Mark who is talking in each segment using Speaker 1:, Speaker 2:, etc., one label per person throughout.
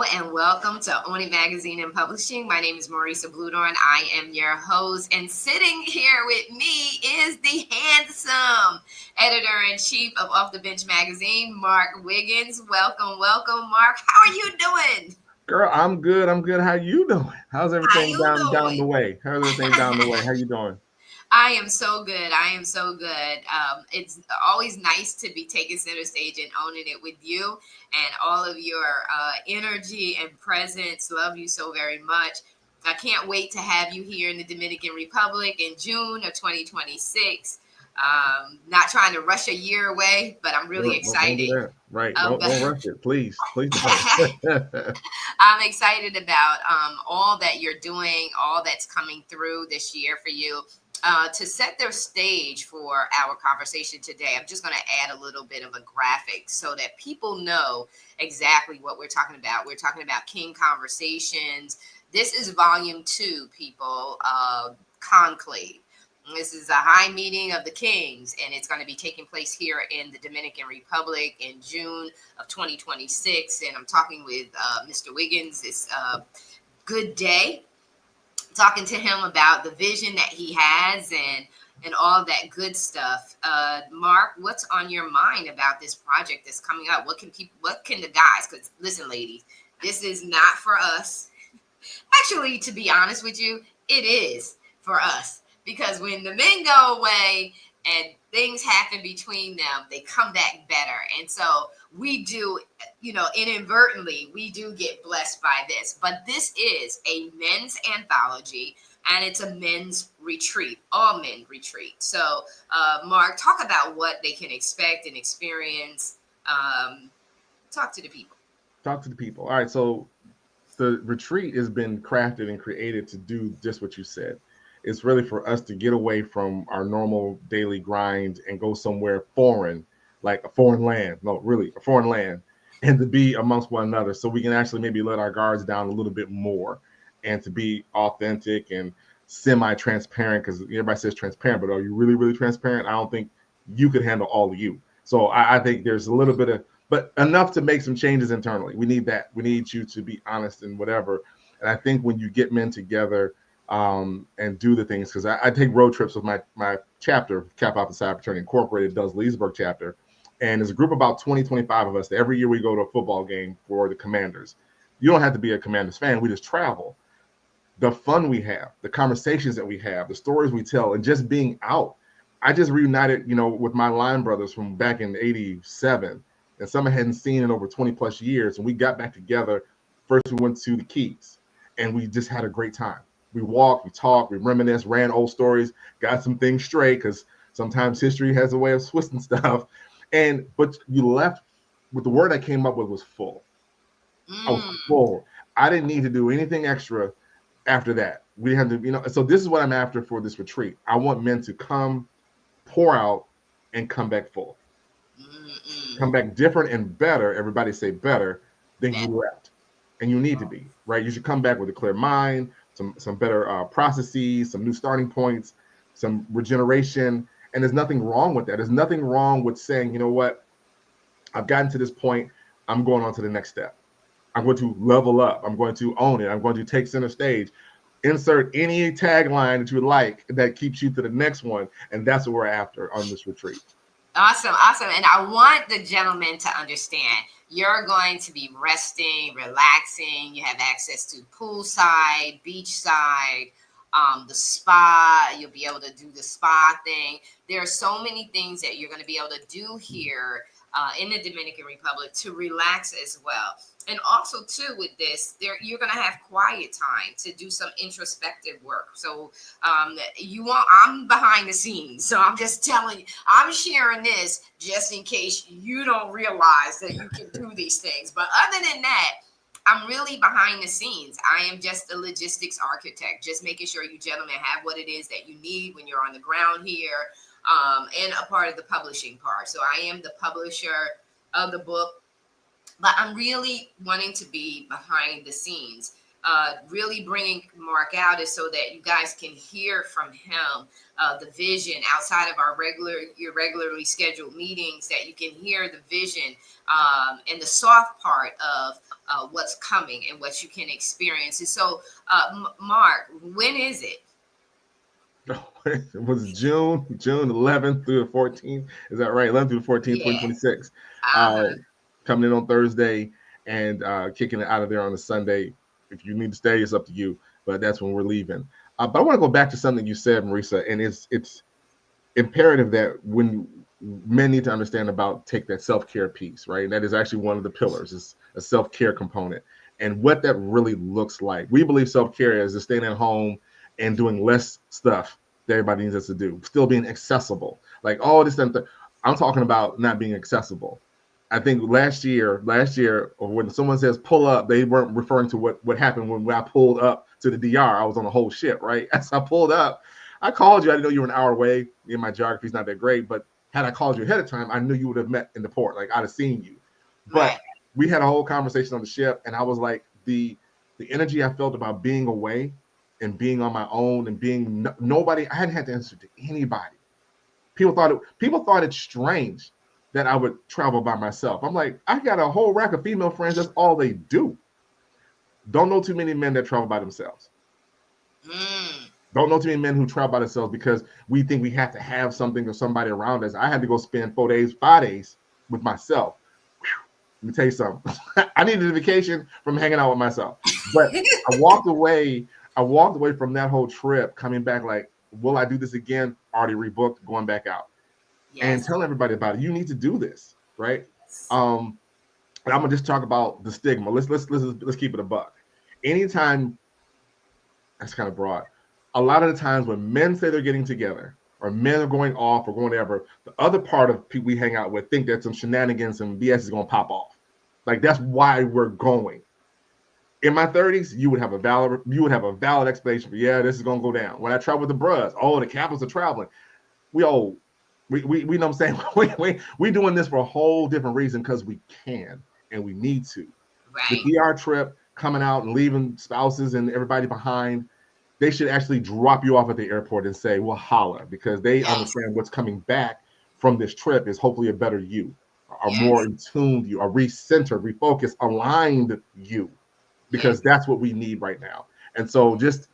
Speaker 1: Hello and welcome to Own It Magazine and Publishing. My name is Marisa Bludorn. I am your host, and sitting here with me is the handsome editor-in-chief of Off the Bench Magazine, Mark Wiggins. Welcome, Mark. How are you doing?
Speaker 2: Girl, I'm good. I'm good. How you doing? How's
Speaker 1: How
Speaker 2: everything
Speaker 1: you
Speaker 2: down the
Speaker 1: doing?
Speaker 2: way? How's everything down the way? How you doing?
Speaker 1: I am so good. I am so good. It's always nice to be taking center stage and owning it with you and all of your energy and presence. Love you so very much. I can't wait to have you here in the Dominican Republic in June of 2026. Not trying to rush a year away, but I'm really
Speaker 2: Don't do
Speaker 1: excited.
Speaker 2: that. Right.
Speaker 1: About
Speaker 2: Don't rush it. Please don't.
Speaker 1: I'm excited about all that you're doing, all that's coming through this year for you. To set their stage for our conversation today, I'm just going to add a little bit of a graphic so that people know exactly what we're talking about. We're talking about King Conversations. This is volume 2, people, of CONCLAVE. This is a high meeting of the kings, and it's going to be taking place here in the Dominican Republic in June of 2026. And I'm talking with Mr. Wiggins. It's a good day, talking to him about the vision that he has and all that good stuff. Mark, what's on your mind about this project that's coming up? What can the guys? Because listen, ladies, this is not for us. Actually, to be honest with you, it is for us because when the men go away and things happen between them, they come back better. And so we do, inadvertently, we do get blessed by this. But this is a men's anthology and it's a men's retreat, all men retreat. So, Mark, talk about what they can expect and experience. Talk to the people.
Speaker 2: Talk to the people. All right. So the retreat has been crafted and created to do just what you said. It's really for us to get away from our normal daily grind and go somewhere foreign, like a foreign land. No, really, a foreign land, and to be amongst one another so we can actually maybe let our guards down a little bit more and to be authentic and semi-transparent because everybody says transparent, but are you really, really transparent? I don't think you could handle all of you. So I think there's a little bit of, but enough to make some changes internally. We need that. We need you to be honest and whatever. And I think when you get men together and do the things, because I take road trips with my chapter, Cap Alpha Psi Fraternity Incorporated, does Leesburg chapter. And there's a group of about 20, 25 of us. Every year we go to a football game for the Commanders. You don't have to be a Commanders fan. We just travel. The fun we have, the conversations that we have, the stories we tell, and just being out. I just reunited, with my line brothers from back in '87, and some I hadn't seen in over 20 plus years. And we got back together. First, we went to the Keys, and we just had a great time. We walked, we talked, we reminisced, ran old stories, got some things straight because sometimes history has a way of twisting stuff. But you left with the word I came up with was full. I was full. I didn't need to do anything extra after that. We had to, so this is what I'm after for this retreat. I want men to come, pour out, and come back full. Come back different and better. Everybody say better than you left. And you need to be, right? You should come back with a clear mind, some better processes, some new starting points, some regeneration. And there's nothing wrong with that. There's nothing wrong with saying, you know what? I've gotten to this point. I'm going on to the next step. I'm going to level up. I'm going to own it. I'm going to take center stage. Insert any tagline that you like that keeps you to the next one. And that's what we're after on this retreat.
Speaker 1: Awesome. And I want the gentlemen to understand you're going to be resting, relaxing. You have access to poolside, beachside, the spa. You'll be able to do the spa thing. There are so many things that you're going to be able to do here in the Dominican Republic to relax as well. And also, too, with this, you're going to have quiet time to do some introspective work. So I'm behind the scenes. So I'm just telling you, I'm sharing this just in case you don't realize that you can do these things. But other than that, I'm really behind the scenes. I am just a logistics architect, just making sure you gentlemen have what it is that you need when you're on the ground here, and a part of the publishing part. So I am the publisher of the book, but I'm really wanting to be behind the scenes. really bringing Mark out is so that you guys can hear from him the vision outside of your regularly scheduled meetings, that you can hear the vision and the soft part of what's coming and what you can experience. And so, Mark, when is it?
Speaker 2: It was June 11th through the 14th. Is that right? 11th through the 14th,
Speaker 1: Yeah.
Speaker 2: 2026.
Speaker 1: Uh-huh.
Speaker 2: Coming in on Thursday and kicking it out of there on a Sunday. If you need to stay, it's up to you. But that's when we're leaving. But I want to go back to something you said, Marisa, and it's imperative that when men need to understand about take that self-care piece, right? And that is actually one of the pillars, is a self-care component. And what that really looks like. We believe self-care is just staying at home and doing less stuff that everybody needs us to do, still being accessible. Like all this stuff. I'm talking about not being accessible. I think last year, or when someone says pull up, they weren't referring to what happened when I pulled up to the DR. I was on the whole ship, right? As I pulled up, I called you. I didn't know you were an hour away. My geography's not that great, but had I called you ahead of time, I knew you would have met in the port. Like I'd have seen you. But
Speaker 1: Right.
Speaker 2: we had a whole conversation on the ship, and I was like, the energy I felt about being away and being on my own and being nobody. I hadn't had to answer to anybody. People thought it's strange that I would travel by myself. I'm like, I got a whole rack of female friends. That's all they do. Don't know too many men that travel by themselves.
Speaker 1: Mm.
Speaker 2: Don't know too many men who travel by themselves because we think we have to have something or somebody around us. I had to go spend 4 days, 5 days with myself. Let me tell you something. I needed a vacation from hanging out with myself. But I walked away. I walked away from that whole trip, coming back like, will I do this again? Already rebooked, going back out. And
Speaker 1: Yes.
Speaker 2: tell everybody about it. You need to do this, right? And I'm gonna just talk about the stigma. Let's keep it a buck. Anytime, that's kind of broad. A lot of the times when men say they're getting together, or men are going off or going whatever, the other part of people we hang out with think that some shenanigans and BS is gonna pop off. Like that's why we're going. In my 30s, you would have a valid explanation for, yeah, this is gonna go down. When I travel with the bros, oh, the Capitals are traveling. We all we know what I'm saying. We doing this for a whole different reason, because we can and we need to. The
Speaker 1: Right.
Speaker 2: DR trip, coming out and leaving spouses and everybody behind, they should actually drop you off at the airport and say, well, holla, because they
Speaker 1: Yes.
Speaker 2: understand what's coming back from this trip is hopefully a better you, a more
Speaker 1: Yes.
Speaker 2: in tuned you, a recentered, refocused, aligned you,
Speaker 1: Yes.
Speaker 2: because that's what we need right now. And so just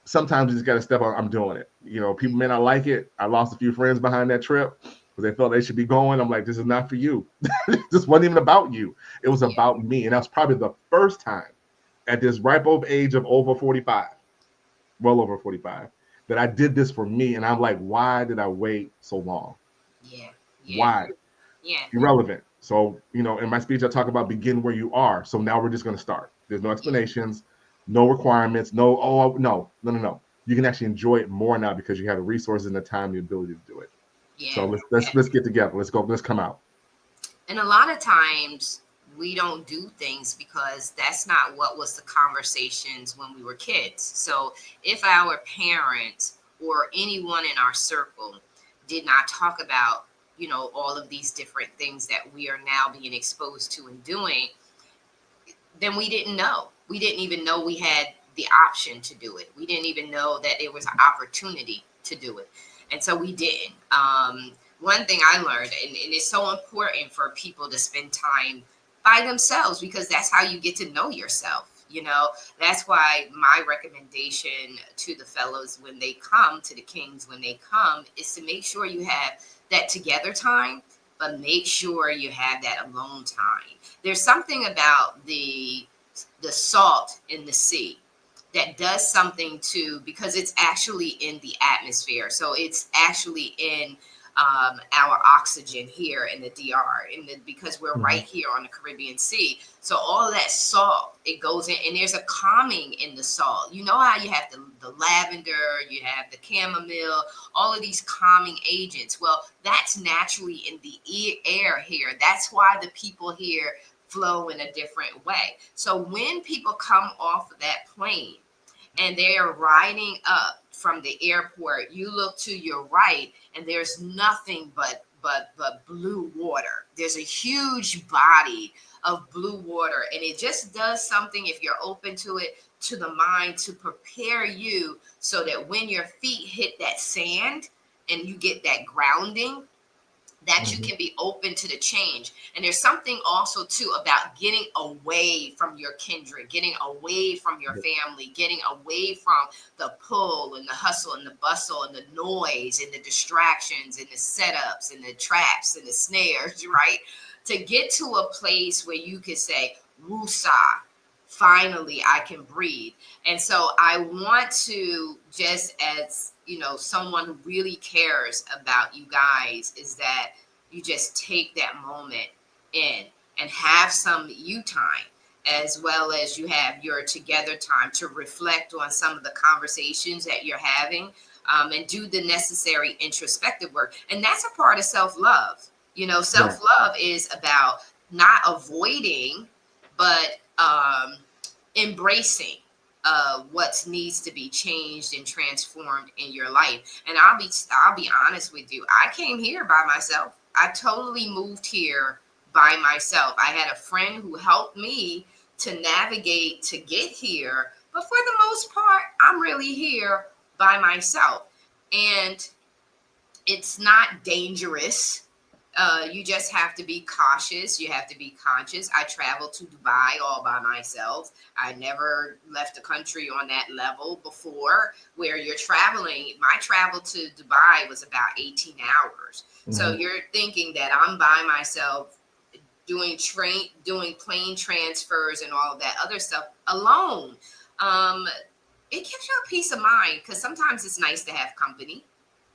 Speaker 2: sometimes you just got to step on. I'm doing it. People may not like it. I lost a few friends behind that trip because they felt they should be going. I'm like, this is not for you. This wasn't even about you. It was
Speaker 1: Yeah.
Speaker 2: about me. And that's probably the first time at this ripe old age of over 45, well over 45, that I did this for me. And I'm like, why did I wait so long?
Speaker 1: Yeah. Yeah.
Speaker 2: Why?
Speaker 1: Yeah.
Speaker 2: Irrelevant. So, in my speech, I talk about begin where you are. So now we're just going to start. There's no explanations, no requirements, no, oh, no. You can actually enjoy it more now because you have the resources and the time, the ability to do it. So
Speaker 1: Yeah.
Speaker 2: let's get together. Let's go. Let's come out.
Speaker 1: And a lot of times we don't do things because that's not what was the conversations when we were kids. So if our parents or anyone in our circle did not talk about, all of these different things that we are now being exposed to and doing, then we didn't know. We didn't even know we had the option to do it. We didn't even know that there was an opportunity to do it. And so we didn't. One thing I learned, and it's so important for people to spend time by themselves because that's how you get to know yourself. That's why my recommendation to the fellows when they come, to the kings when they come, is to make sure you have that together time, but make sure you have that alone time. There's something about the salt in the sea that does something to, because it's actually in the atmosphere. So it's actually in our oxygen here in the DR, because we're right here on the Caribbean Sea. So all of that salt, it goes in, and there's a calming in the salt. You know how you have the lavender, you have the chamomile, all of these calming agents. Well, that's naturally in the air here. That's why the people here flow in a different way. So when people come off of that plane and they are riding up from the airport, you look to your right and there's nothing but but blue water. There's a huge body of blue water, and it just does something, if you're open to it, to the mind, to prepare you so that when your feet hit that sand and you get that grounding, that you can be open to the change. And there's something also too about getting away from your kindred, getting away from your family, getting away from the pull and the hustle and the bustle and the noise and the distractions and the setups and the traps and the snares, right? To get to a place where you could say, woosah, finally I can breathe. And so I want to, just as someone who really cares about you guys, is that you just take that moment in and have some you time, as well as you have your together time to reflect on some of the conversations that you're having, and do the necessary introspective work. And that's a part of self-love. Self-love is about not avoiding, but embracing what needs to be changed and transformed in your life. And I'll be honest with you. I came here by myself. I totally moved here by myself. I had a friend who helped me to navigate to get here, but for the most part, I'm really here by myself. And it's not dangerous. You just have to be cautious. You have to be conscious. I traveled to Dubai all by myself. I never left the country on that level before, where you're traveling. My travel to Dubai was about 18 hours. So you're thinking that I'm by myself doing plane transfers and all of that other stuff alone. It gives you a peace of mind, because sometimes it's nice to have company.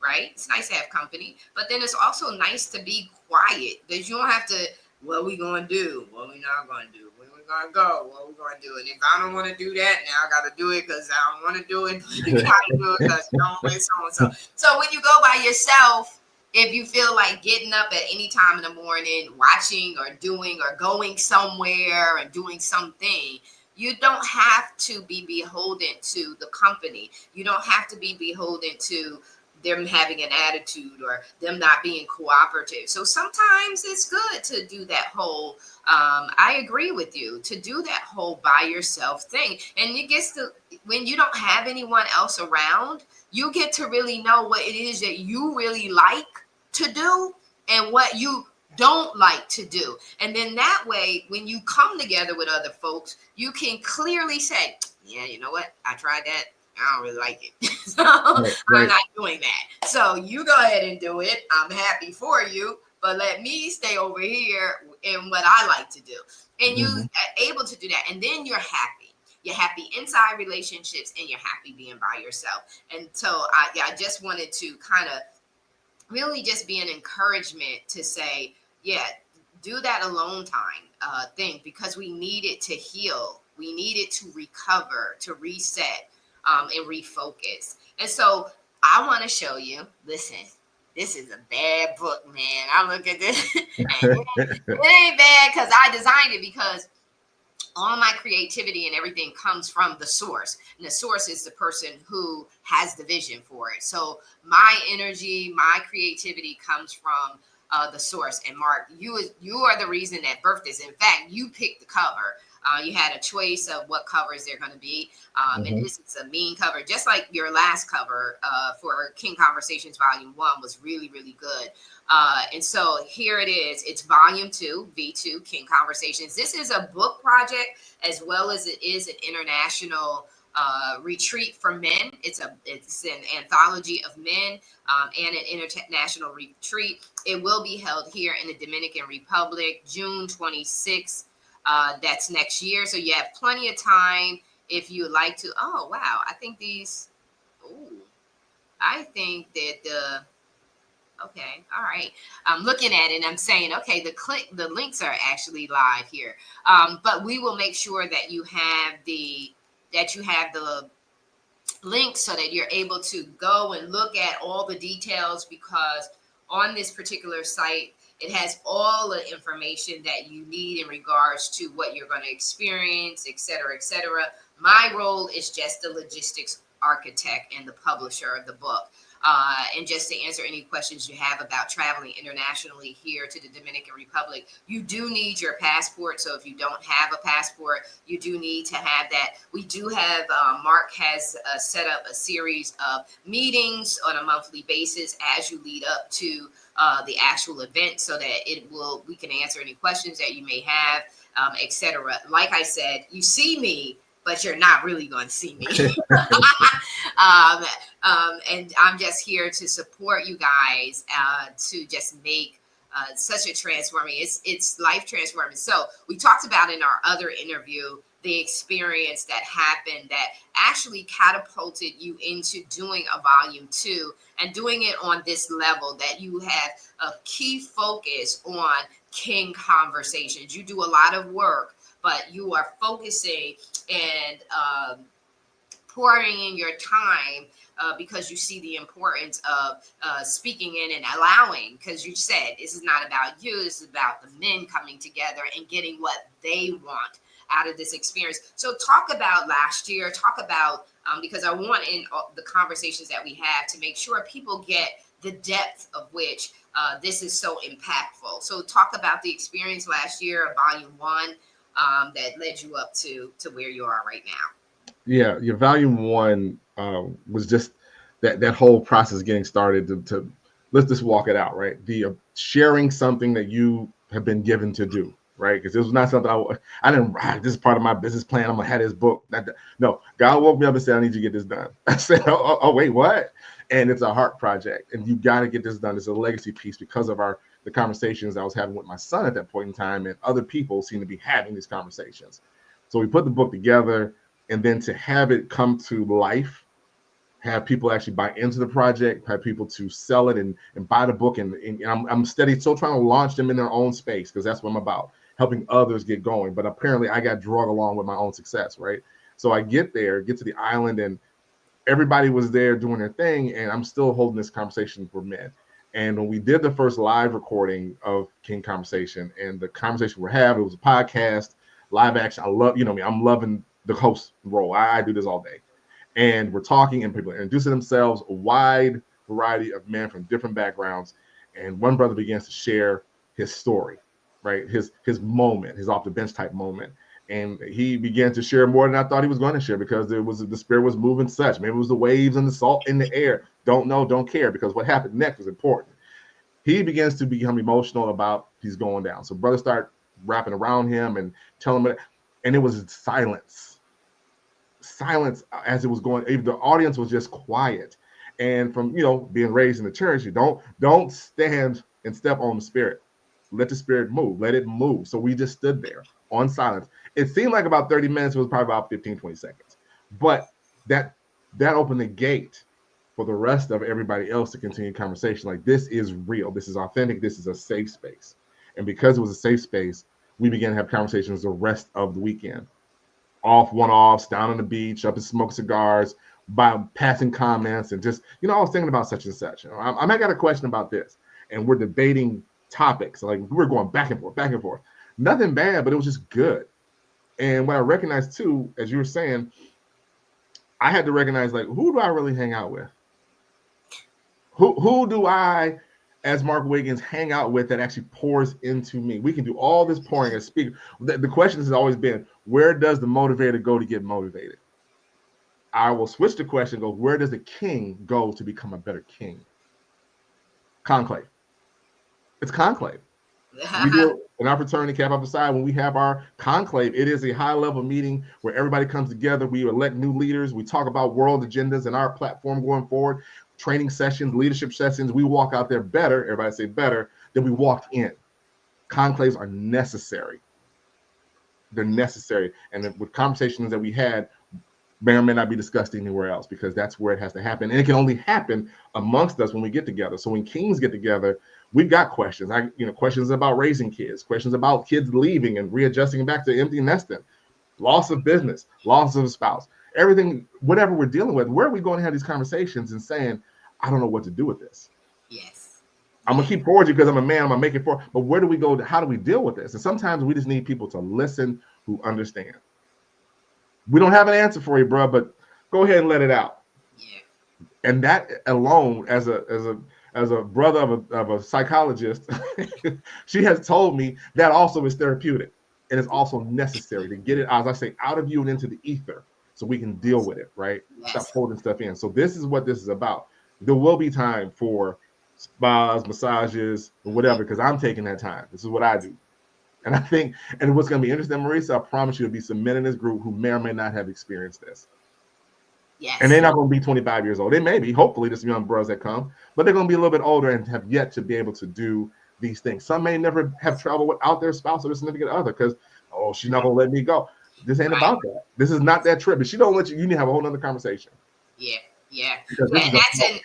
Speaker 1: Right? It's nice to have company, but then it's also nice to be quiet, because you don't have to, what we gonna do? What we not gonna do? Where we gonna go? What we gonna do? And if I don't want to do that, now I gotta do it because I don't want to do it. You gotta do it because you don't want so and so. So when you go by yourself, if you feel like getting up at any time in the morning, watching or doing or going somewhere and doing something, you don't have to be beholden to the company. You don't have to be beholden to them having an attitude or them not being cooperative. So sometimes it's good to do that whole, I agree with you, to do that whole by yourself thing. And it gets to, when you don't have anyone else around, you get to really know what it is that you really like to do and what you don't like to do. And then that way, when you come together with other folks, you can clearly say, yeah, you know what? I tried that. I don't really like it. So right. I'm not doing that. So you go ahead and do it. I'm happy for you, but let me stay over here in what I like to do. And you're able to do that. And then you're happy. You're happy inside relationships, and you're happy being by yourself. And so I just wanted to kind of really just be an encouragement to say, yeah, do that alone time thing, because we need it to heal. We need it to recover, to reset. And refocus. And so I want to show you, listen, this is a bad book, man. I look at this, and it ain't bad because I designed it, because all my creativity and everything comes from the source. And the source is the person who has the vision for it. So my energy, my creativity comes from the source. And Mark, you are the reason that birthed this. In fact, you picked the cover. You had a choice of what covers they're going to be. And this is a mean cover, just like your last cover for King Conversations Volume 1 was really, really good. And so here it is. It's Volume 2, V2, King Conversations. This is a book project, as well as it is an international retreat for men. It's an anthology of men and an international retreat. It will be held here in the Dominican Republic, June 26th. That's next year. So you have plenty of time if you would like to. Oh, wow. I think okay. All right. I'm looking at it and I'm saying, okay, the links are actually live here. But we will make sure that you have the link so that you're able to go and look at all the details, because on this particular site, it has all the information that you need in regards to what you're going to experience, et cetera, et cetera. My role is just the logistics architect and the publisher of the book. And just to answer any questions you have about traveling internationally here to the Dominican Republic, you do need your passport. So if you don't have a passport, you do need to have that. We do have, Mark has set up a series of meetings on a monthly basis as you lead up to the actual event, so that we can answer any questions that you may have, etc. Like I said, you see me, but you're not really going to see me. And I'm just here to support you guys, to just make such a transforming. It's life transforming. So we talked about in our other interview the experience that happened that actually catapulted you into doing a volume 2 and doing it on this level, that you have a key focus on king conversations. You do a lot of work, but you are focusing and pouring in your time, because you see the importance of speaking in and allowing, because you said this is not about you, this is about the men coming together and getting what they want out of this experience. So talk about last year, talk about, because I want in the conversations that we have to make sure people get the depth of which this is so impactful. So talk about the experience last year of volume 1 that led you up to where you are right now.
Speaker 2: Yeah, your volume 1 was just that whole process getting started to let's just walk it out, right? The sharing something that you have been given to do, right? Because this was not something I didn't write. This is part of my business plan. I'm gonna have this book. No, God woke me up and said, I need you to get this done. I said, oh wait, what? And it's a heart project, and you got to get this done. It's a legacy piece because of the conversations I was having with my son at that point in time, and other people seem to be having these conversations. So we put the book together, and then to have it come to life, have people actually buy into the project, have people to sell it and buy the book, and I'm steady still trying to launch them in their own space, because that's what I'm about, helping others get going. But apparently I got dragged along with my own success, right? So I get to the island, and everybody was there doing their thing, and I'm still holding this conversation for men. And when we did the first live recording of King Conversation, and the conversation we're having, it was a podcast, live action. I love, me, I'm loving the host role. I do this all day. And we're talking, and people are introducing themselves, a wide variety of men from different backgrounds. And one brother begins to share his story, right? His moment, his off the bench type moment. And he began to share more than I thought he was going to share, because the spirit was moving such. Maybe it was the waves and the salt in the air. Don't know, don't care, because what happened next was important. He begins to become emotional about he's going down. So brothers start wrapping around him and telling him, and it was silence as it was going. The audience was just quiet. And from being raised in the church, you don't stand and step on the spirit. Let the spirit move. Let it move. So we just stood there on silence. It seemed like about 30 minutes. It was probably about 15, 20 seconds. But that opened the gate for the rest of everybody else to continue conversation. Like, this is real. This is authentic. This is a safe space. And because it was a safe space, we began to have conversations the rest of the weekend. One-offs, down on the beach, up and smoke cigars, by passing comments, and just, I was thinking about such and such. I might got a question about this. And we're debating topics. Like, we were going back and forth. Nothing bad, but it was just good. And what I recognized too, as you were saying, I had to recognize, like, who do I really hang out with? Who do I, as Mark Wiggins, hang out with that actually pours into me? We can do all this pouring as speaker. The question has always been, where does the motivator go to get motivated? I will switch the question, go, where does the king go to become a better king? Conclave. It's conclave. We do it in our fraternity, Cap Alpha Psi. When we have our conclave, it is a high-level meeting where everybody comes together. We elect new leaders. We talk about world agendas and our platform going forward, training sessions, leadership sessions. We walk out there better, everybody say better, than we walked in. Conclaves are necessary. They're necessary. And with conversations that we had, may or may not be discussed anywhere else, because that's where it has to happen. And it can only happen amongst us when we get together. So when kings get together, we've got questions. Questions about raising kids, questions about kids leaving and readjusting back to empty nesting, loss of business, loss of a spouse, everything, whatever we're dealing with. Where are we going to have these conversations and saying, I don't know what to do with this?
Speaker 1: Yes.
Speaker 2: I'm going to keep forward because I'm a man, I'm going to make it forward. But where do we go? How do we deal with this? And sometimes we just need people to listen who understand. We don't have an answer for you, bro, but go ahead and let it out.
Speaker 1: Yeah.
Speaker 2: And that alone, as a brother of a psychologist, she has told me that also is therapeutic, and it's also necessary to get it, as I say, out of you and into the ether, so we can deal with it, right? Stop
Speaker 1: Yes.
Speaker 2: holding stuff in. So this is what this is about. There will be time for spas, massages, or whatever, because I'm taking that time. This is what I do. And I think, and what's going to be interesting, Marisa, I promise you, there'll be some men in this group who may or may not have experienced this. And they're
Speaker 1: Yes.
Speaker 2: not going to be 25 years old. They may be, hopefully, there's some young bros that come, but they're going to be a little bit older and have yet to be able to do these things. Some may never have traveled without their spouse or their significant other because, oh, she's not going to let me go. This ain't
Speaker 1: Right.
Speaker 2: about that. This is not that trip. If she don't let you, you need to have a whole nother conversation.
Speaker 1: Yeah. Yeah.
Speaker 2: Because
Speaker 1: Yeah.
Speaker 2: this is
Speaker 1: And that's in,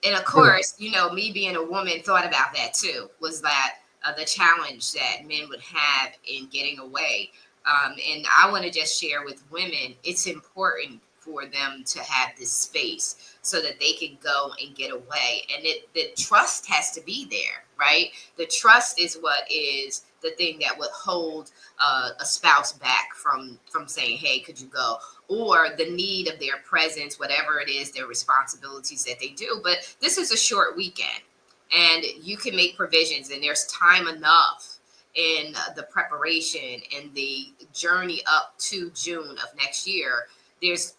Speaker 1: and of course, you know, me being a woman thought about that too, was that the challenge that men would have in getting away. And I want to just share with women, it's important for them to have this space so that they can go and get away. And the trust has to be there, right? The trust is what is the thing that would hold a spouse back from saying, hey, could you go? Or the need of their presence, whatever it is, their responsibilities that they do. But this is a short weekend and you can make provisions, and there's time enough in the preparation and the journey up to June of next year. There's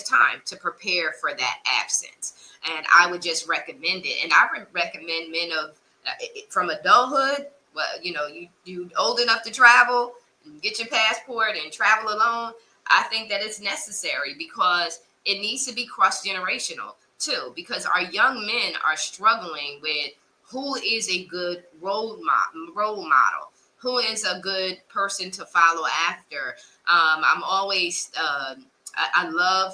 Speaker 1: time to prepare for that absence, and I would just recommend it. And I recommend men of from adulthood. Well, you know, you old enough to travel, get your passport and travel alone. I think that it's necessary because it needs to be cross generational too. Because our young men are struggling with who is a good role model, who is a good person to follow after. I'm always I love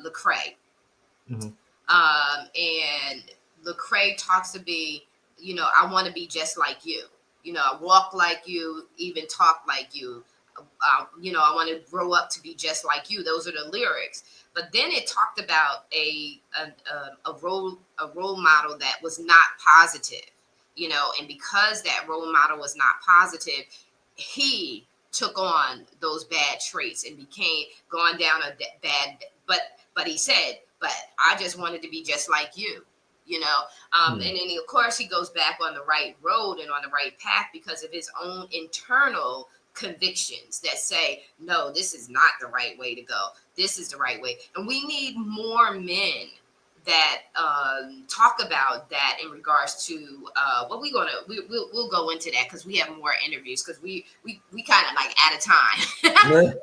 Speaker 1: Lecrae,
Speaker 2: Mhm.
Speaker 1: and Lecrae talks to be, you know, I want to be just like you. You know, I walk like you, even talk like you. You know, I want to grow up to be just like you. Those are the lyrics. But then it talked about a role model that was not positive. You know, and because that role model was not positive, he took on those bad traits and became gone down a bad. But he said, but I just wanted to be just like you. You know, and then of course he goes back on the right road and on the right path because of his own internal convictions that say, no, this is not the right way to go. This is the right way. And we need more men that talk about that in regards to what we'll go into that because we have more interviews because we kind of like out of time.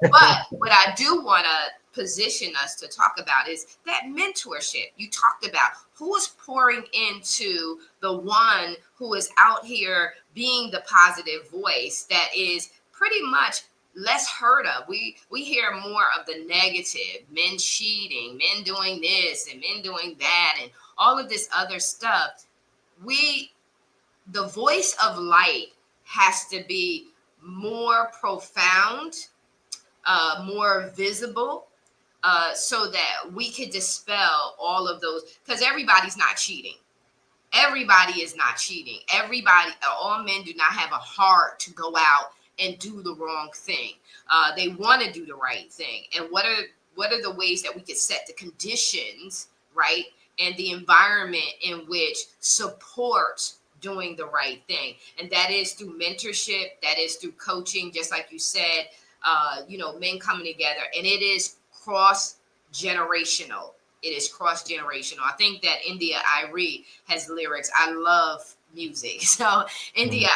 Speaker 1: But what I do want to position us to talk about is that mentorship you talked about. Who is pouring into the one who is out here being the positive voice that is pretty much less heard of? We hear more of the negative, men cheating, men doing this and men doing that and all of this other stuff. The voice of light has to be more profound, more visible, so that we could dispel all of those, because everybody's not cheating. Everybody is not cheating. All men do not have a heart to go out and do the wrong thing. They want to do the right thing. And what are the ways that we could set the conditions, right, and the environment in which supports doing the right thing? And that is through mentorship. That is through coaching, just like you said. You know, men coming together, and it is cross generational. It is cross generational. I think that India Irie has lyrics. I love music. So India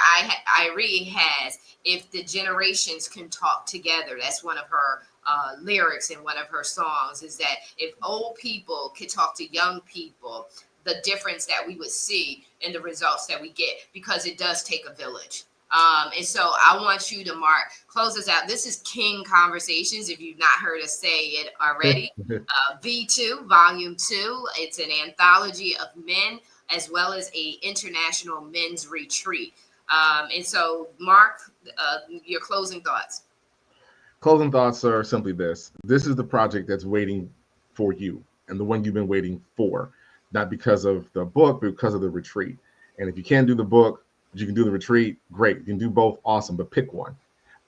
Speaker 1: Irie has, if the generations can talk together. That's one of her lyrics in one of her songs, is that if old people could talk to young people, the difference that we would see in the results that we get, because it does take a village. And so I want you to, Mark, close us out. This is King Conversations, if you've not heard us say it already. V2, Volume 2. It's an anthology of men as well as a international men's retreat. And so, Mark, your closing thoughts.
Speaker 2: Closing thoughts are simply this. This is the project that's waiting for you and the one you've been waiting for, not because of the book, but because of the retreat. And if you can't do the book, but you can do the retreat, great. You can do both, awesome, but pick one.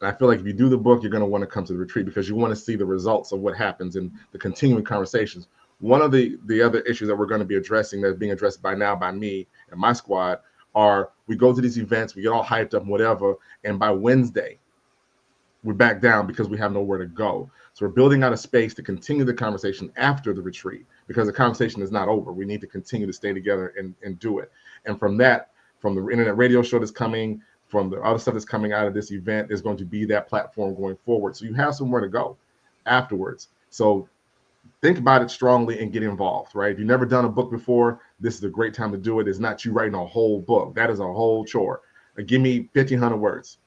Speaker 2: And I feel like if you do the book, you're going to want to come to the retreat because you want to see the results of what happens in the continuing conversations One of the other issues that we're going to be addressing, that's being addressed by me and my squad, are we go to these events, we get all hyped up and whatever, and by Wednesday, we're back down because we have nowhere to go. So we're building out a space to continue the conversation after the retreat, because the conversation is not over. We need to continue to stay together and do it. And from that, from the internet radio show that's coming, from the other stuff that's coming out of this event, is going to be that platform going forward. So you have somewhere to go afterwards. So think about it strongly and get involved, right? If you've never done a book before, this is a great time to do it. It's not you writing a whole book. That is a whole chore. Give me 1,500 words.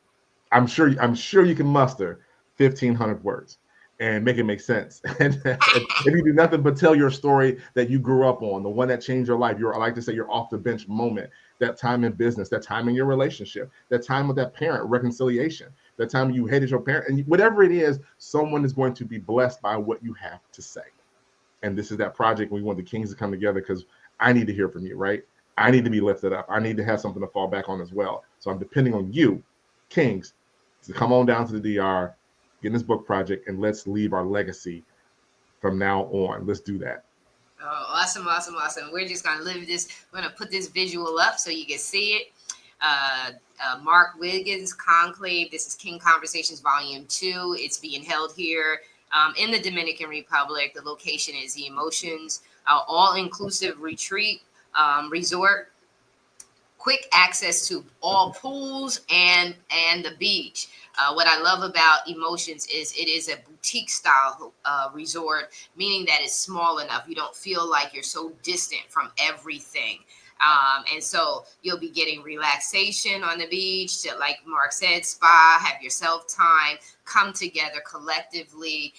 Speaker 2: I'm sure you can muster 1,500 words and make it make sense. And if you do nothing but tell your story that you grew up on, the one that changed your life, I like to say your off the bench moment, that time in business, that time in your relationship, that time with that parent reconciliation, that time you hated your parent, and whatever it is, someone is going to be blessed by what you have to say. And this is that project. We want the Kings to come together because I need to hear from you, right? I need to be lifted up. I need to have something to fall back on as well. So I'm depending on you, Kings, to come on down to the DR, get in this book project, and let's leave our legacy from now on. Let's do that.
Speaker 1: Oh, awesome. We're just going to live this. We're going to put this visual up so you can see it. Mark Wiggins, Conclave. This is King Conversations Volume 2. It's being held here in the Dominican Republic. The location is the Emotions All-Inclusive Retreat Resort. Quick access to all pools and the beach. What I love about Emotions is it is a boutique style resort, meaning that it's small enough. You don't feel like you're so distant from everything. And so you'll be getting relaxation on the beach, like Mark said, spa, have yourself time, come together collectively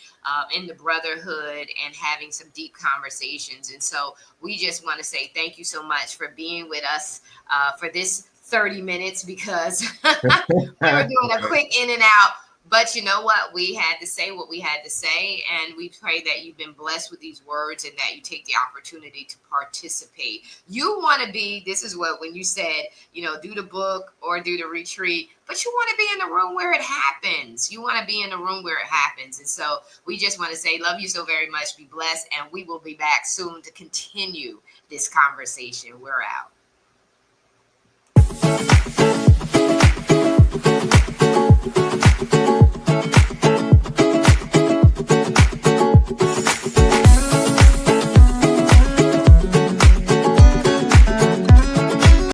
Speaker 1: in the brotherhood and having some deep conversations. And so we just want to say thank you so much for being with us for this 30 minutes, because we were doing a quick in and out. But you know what? We had to say what we had to say, and we pray that you've been blessed with these words and that you take the opportunity to participate. You want to be, this is what, when you said, do the book or do the retreat, but you want to be in the room where it happens. You want to be in the room where it happens. And so we just want to say, love you so very much. Be blessed. And we will be back soon to continue this conversation. We're out.